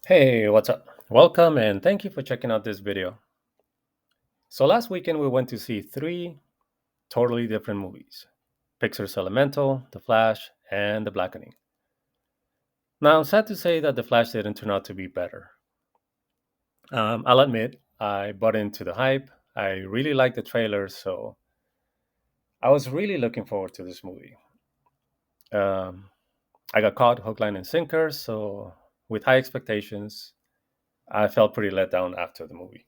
Hey, what's up? Welcome and thank you for checking out this video. So last weekend we went to see three totally different movies. Pixar's Elemental, The Flash, and The Blackening. Now I'm sad to say that The Flash didn't turn out to be better. I'll admit, I bought into the hype. I really liked the trailer, so I was really looking forward to this movie. Um, I got caught hook, line, and sinker, so with high expectations, I felt pretty let down after the movie.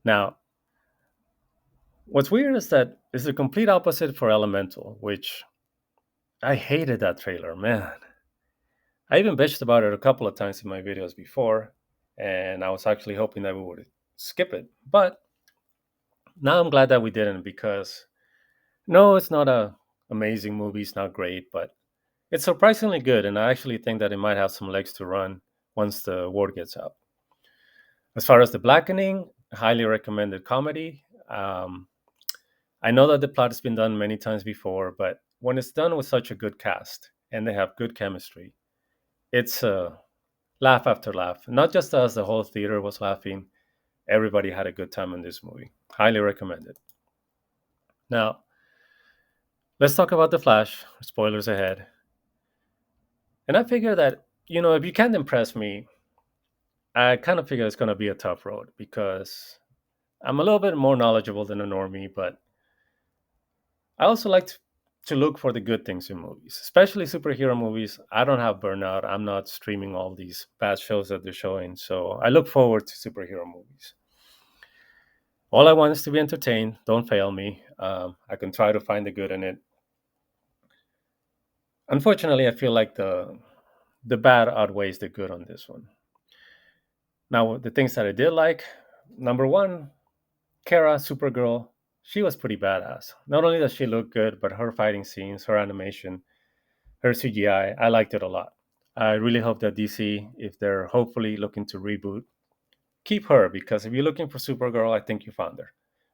Now, what's weird is that it's the complete opposite for Elemental, which I hated that trailer, man. I even bitched about it a couple of times in my videos before, and I was actually hoping that we would skip it. But now I'm glad that we didn't because no, it's not a amazing movie, it's not great, but it's surprisingly good, and I actually think that it might have some legs to run once the word gets out. As far as The Blackening, highly recommended comedy. I know that the plot has been done many times before, but when it's done with such a good cast and they have good chemistry, it's laugh after laugh. Not just us, the whole theater was laughing. Everybody had a good time in this movie. Highly recommended. Now, let's talk about The Flash. Spoilers ahead. And I figure that, if you can't impress me, I kind of figure it's going to be a tough road because I'm a little bit more knowledgeable than a normie, but I also like to look for the good things in movies, especially superhero movies. I don't have burnout. I'm not streaming all these bad shows that they're showing. So I look forward to superhero movies. All I want is to be entertained. Don't fail me. I can try to find the good in it. Unfortunately, I feel like the bad outweighs the good on this one. Now, the things that I did like, number one, Kara, Supergirl, she was pretty badass. Not only does she look good, but her fighting scenes, her animation, her CGI, I liked it a lot. I really hope that DC, if they're hopefully looking to reboot, keep her because if you're looking for Supergirl, I think you found her.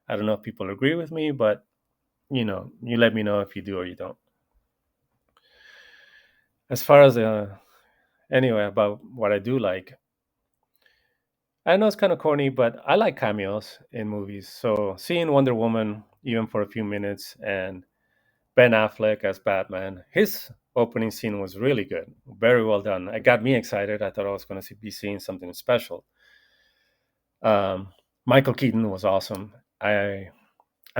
I don't know if people agree with me, but you let me know if you do or you don't. As far as anyway about what I do like, I know it's kind of corny, but I like cameos in movies. So seeing Wonder Woman even for a few minutes and Ben Affleck as Batman, his opening scene was really good, very well done. It got me excited. I thought I was going to be seeing something special. Um, Michael Keaton was awesome. I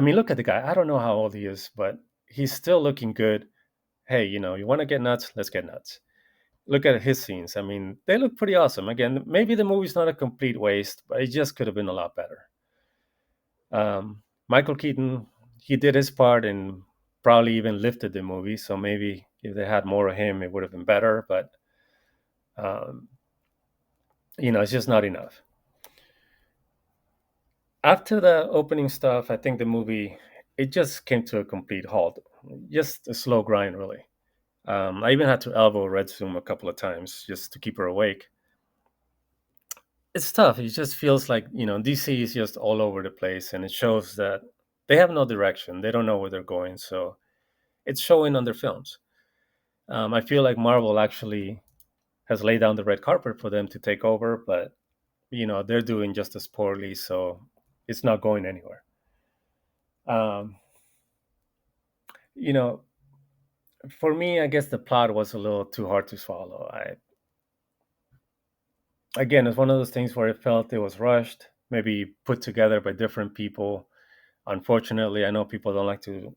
mean, look at the guy. I don't know how old he is, but he's still looking good. Hey, you want to get nuts? Let's get nuts. Look at his scenes. I mean, they look pretty awesome. Again, maybe the movie's not a complete waste, but it just could have been a lot better. Michael Keaton, he did his part and probably even lifted the movie. So maybe if they had more of him, it would have been better. But um, it's just not enough. After the opening stuff, I think the movie it just came to a complete halt. Just a slow grind, really. I even had to elbow Red Zoom a couple of times just to keep her awake. It's tough. It just feels like DC is just all over the place, and it shows that they have no direction. They don't know where they're going, so it's showing on their films. I feel like Marvel actually has laid down the red carpet for them to take over, but they're doing just as poorly, so it's not going anywhere. Um, you know, for me, I guess the plot was a little too hard to swallow. I Again, it's one of those things where it felt it was rushed, maybe put together by different people. Unfortunately, I know people don't like to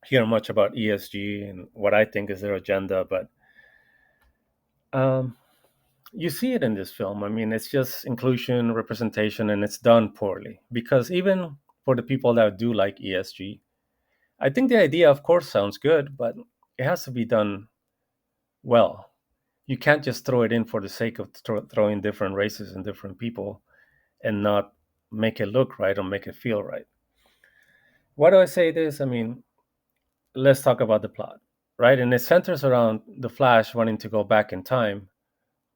hear much about ESG and what I think is their agenda, but um, you see it in this film. I mean, it's just inclusion, representation, and it's done poorly. Because even for the people that do like ESG, I think the idea, of course, sounds good, but it has to be done well. You can't just throw it in for the sake of throwing different races and different people and not make it look right or make it feel right. Why do I say this? I mean, let's talk about the plot, right? And it centers around the Flash wanting to go back in time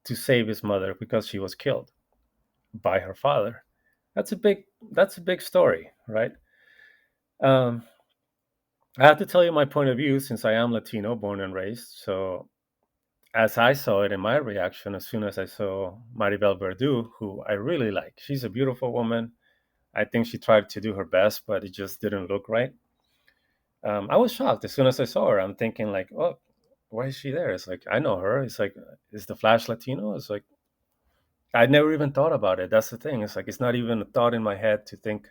to save his mother because she was killed by her father. That's a big story, right? Um, I have to tell you my point of view since I am Latino, born and raised. So as I saw it in my reaction, as soon as I saw Maribel Verdú, who I really like, she's a beautiful woman. I think she tried to do her best, but it just didn't look right. I was shocked as soon as I saw her. I'm thinking like, oh, why is she there? It's like I know her. It's like, is the Flash Latino? It's like I never even thought about it. That's the thing. It's like it's not even a thought in my head to think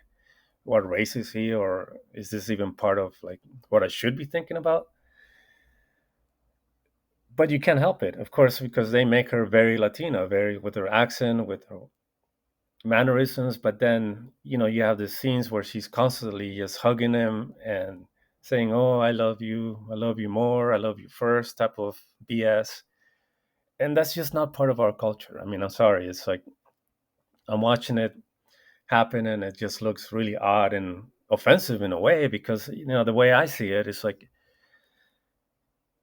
what race is he, or is this even part of like what I should be thinking about? But you can't help it, of course, because they make her very Latina, very with her accent, with her mannerisms. But then you have these scenes where she's constantly just hugging him and saying, "Oh, I love you more, I love you first," type of BS. And that's just not part of our culture. I mean, I'm sorry. It's like I'm watching it happen, and it just looks really odd and offensive in a way, because the way I see it is like,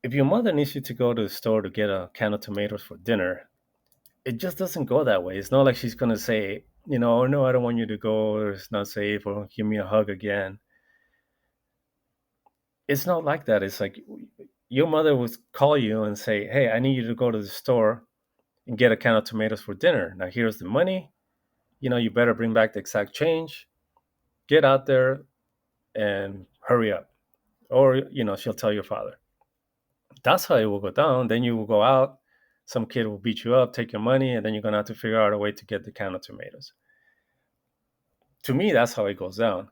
if your mother needs you to go to the store to get a can of tomatoes for dinner, it just doesn't go that way. It's not like she's gonna say, "Oh no, I don't want you to go, or it's not safe, or give me a hug again." It's not like that. It's like your mother would call you and say, "Hey, I need you to go to the store and get a can of tomatoes for dinner. Now here's the money. You better bring back the exact change. Get out there and hurry up." Or she'll tell your father. That's how it will go down. Then you will go out, some kid will beat you up, take your money, and then you're gonna have to figure out a way to get the can of tomatoes. To me, that's how it goes down.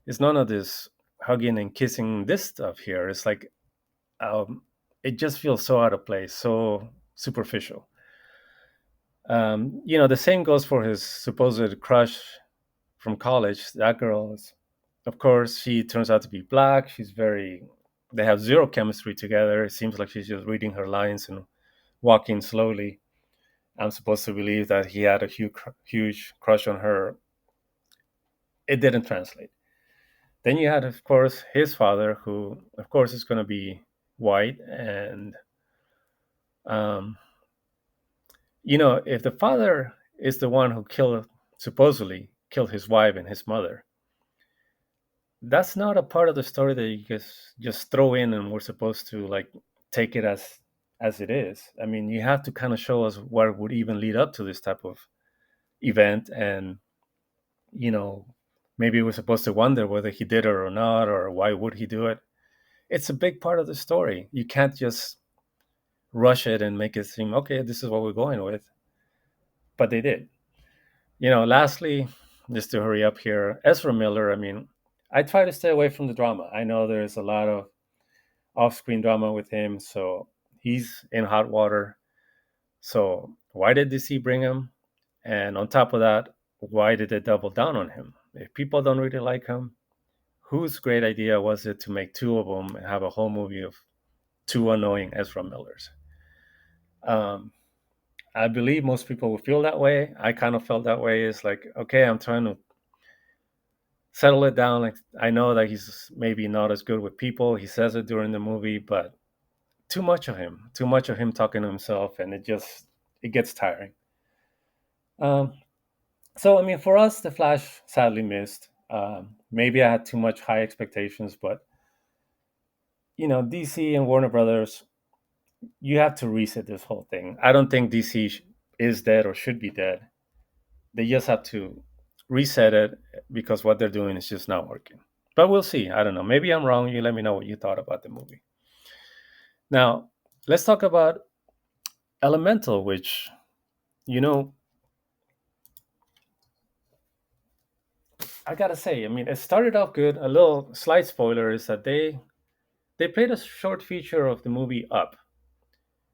It's none of this hugging and kissing this stuff here. It's like, it just feels so out of place, so superficial. The same goes for his supposed crush from college. That girl is, of course, she turns out to be black. They have zero chemistry together. It seems like she's just reading her lines and walking slowly. I'm supposed to believe that he had a huge crush on her. It didn't translate. Then you had, of course, his father, who, of course, is going to be white. And, um, if the father is the one who supposedly killed his wife and his mother, that's not a part of the story that you just throw in and we're supposed to like take it as it is. I mean, you have to kind of show us what would even lead up to this type of event. And you know maybe we're supposed to wonder whether he did it or not, or why would he do it. It's a big part of the story. You can't just rush it and make it seem okay, this is what we're going with. But they did. Lastly, just to hurry up here, Ezra Miller, I mean, I try to stay away from the drama. I know there's a lot of off-screen drama with him, so he's in hot water. So why did DC bring him? And on top of that, why did they double down on him? If people don't really like him, whose great idea was it to make two of them and have a whole movie of two annoying Ezra Millers? Um, I believe most people would feel that way. I kind of felt that way. It's like, okay, I'm trying to settle it down. Like, I know that he's maybe not as good with people. He says it during the movie, but too much of him talking to himself, and it gets tiring. Um, so, I mean, for us, The Flash sadly missed. Maybe I had too much high expectations, but DC and Warner Brothers, you have to reset this whole thing. I don't think DC is dead or should be dead. They just have to reset it, because what they're doing is just not working. But we'll see. I don't know. Maybe I'm wrong. You let me know what you thought about the movie. Now, let's talk about Elemental, which, you know, I gotta say, I mean, it started off good. A little slight spoiler is that they played a short feature of the movie Up,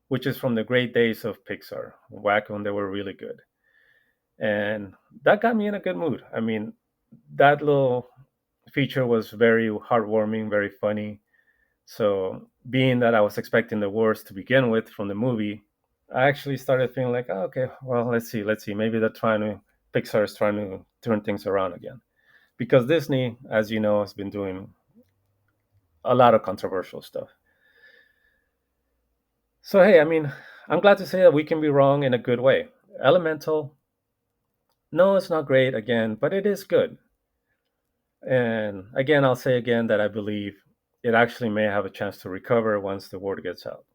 which is from the great days of Pixar, back when they were really good. And that got me in a good mood. I mean, that little feature was very heartwarming, very funny. So, being that I was expecting the worst to begin with from the movie, I actually started feeling like, oh, okay, well, let's see. Maybe Pixar is trying to turn things around again. Because Disney, as you know, has been doing a lot of controversial stuff. So, hey, I mean, I'm glad to say that we can be wrong in a good way. Elemental, no, it's not great again, but it is good. And again, I'll say again that I believe it actually may have a chance to recover once the word gets out.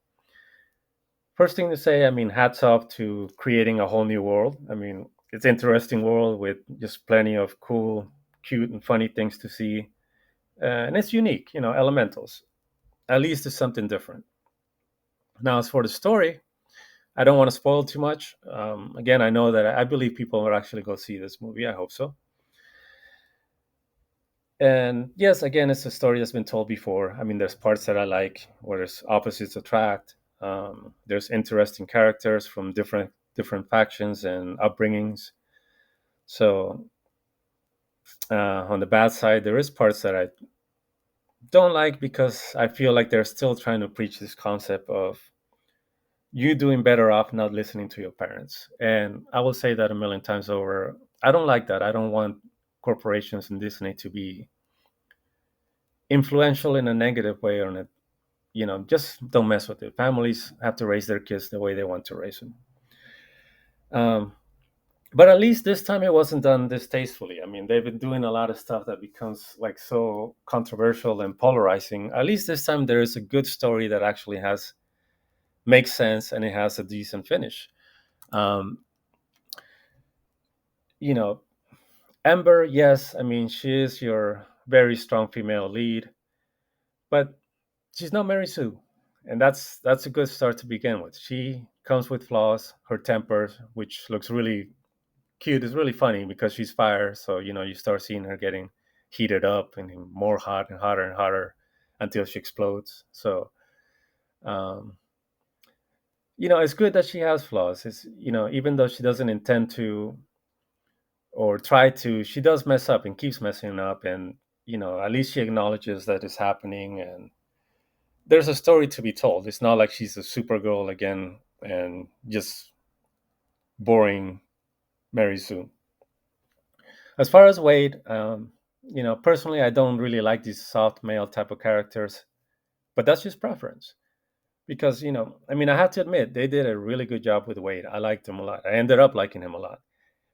First thing to say, I mean, hats off to creating a whole new world. I mean, it's an interesting world with just plenty of cool, cute, and funny things to see. And it's unique, elementals. At least it's something different. Now, as for the story, I don't want to spoil too much. Again, I know that I believe people will actually go see this movie. I hope so. And yes, again, it's a story that's been told before. I mean, there's parts that I like where there's opposites attract. There's interesting characters from different factions and upbringings. So on the bad side, there is parts that I don't like because I feel like they're still trying to preach this concept of you doing better off not listening to your parents. And I will say that a million times over. I don't like that. I don't want corporations and Disney to be influential in a negative way or in a just don't mess with it. Families have to raise their kids the way they want to raise them. Um, but at least this time it wasn't done distastefully. I mean, they've been doing a lot of stuff that becomes like so controversial and polarizing. At least this time there is a good story that actually has makes sense and it has a decent finish. Um, you know, Amber, yes, I mean she is your very strong female lead, but she's not Mary Sue, and that's a good start to begin with. She comes with flaws. Her temper, which looks really cute, is really funny because she's fire. So you start seeing her getting heated up and more hot and hotter and hotter until she explodes. So um, it's good that she has flaws. It's even though she doesn't intend to or try to, she does mess up and keeps messing up, and at least she acknowledges that it's happening and there's a story to be told. It's not like she's a Supergirl again and just boring Mary Sue. As far as Wade, personally, I don't really like these soft male type of characters, but that's just preference. Because I mean, I have to admit they did a really good job with Wade. I liked him a lot. I ended up liking him a lot.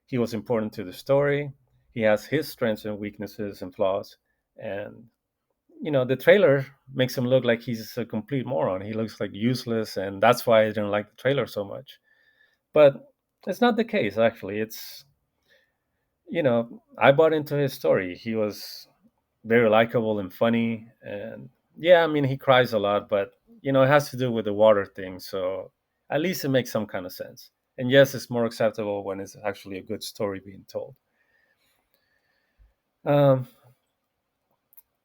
He was important to the story. He has his strengths and weaknesses and flaws, and the trailer makes him look like he's a complete moron. He looks like useless, and that's why I didn't like the trailer so much. But it's not the case, actually. It's I bought into his story. He was very likable and funny, and yeah, I mean he cries a lot, but it has to do with the water thing. So at least it makes some kind of sense. And yes, it's more acceptable when it's actually a good story being told. Um,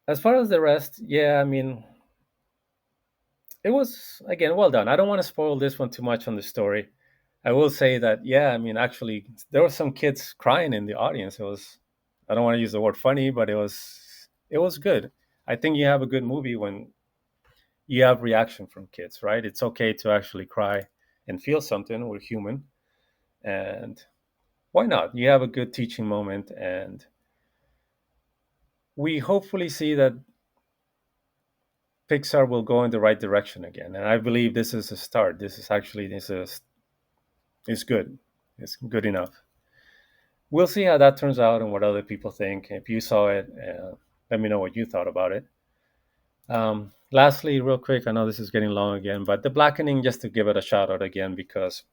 as far as the rest, yeah, I mean it was again well done. I don't want to spoil this one too much on the story. I will say that yeah, I mean actually there were some kids crying in the audience. It was I don't want to use the word funny, but it was good. I think you have a good movie when you have reaction from kids, right? It's okay to actually cry and feel something. We're human, and why not? You have a good teaching moment, and we hopefully see that Pixar will go in the right direction again. And I believe this is a start. This is good. It's good enough. We'll see how that turns out and what other people think. If you saw it, let me know what you thought about it. Lastly, real quick, I know this is getting long again, but the Blackening, just to give it a shout out again, because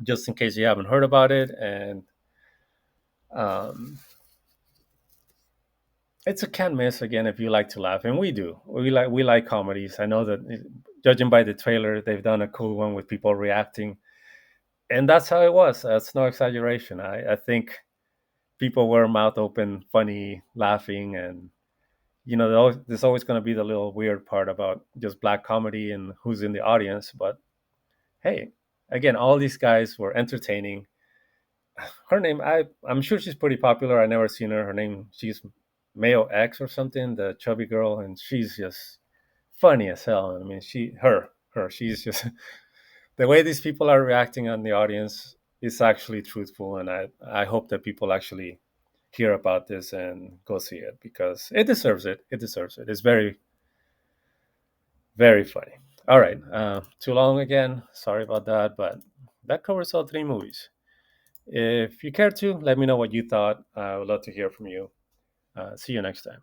just in case you haven't heard about it, and um, it's a can't miss again if you like to laugh, and we do. We like comedies. I know that judging by the trailer, they've done a cool one with people reacting, and that's how it was. That's no exaggeration. I think people were mouth open, funny, laughing, and there's always going to be the little weird part about just black comedy and who's in the audience. But hey, again, all these guys were entertaining. Her name, I'm sure she's pretty popular. I never seen her. Her name, she's Mayo X or something, the chubby girl, and she's just funny as hell. I mean, she's just the way these people are reacting on the audience is actually truthful, and I hope that people actually hear about this and go see it because it deserves it. It deserves it. It's very, very funny. All right, too long again. Sorry about that, but that covers all three movies. If you care to, let me know what you thought. I would love to hear from you. See you next time.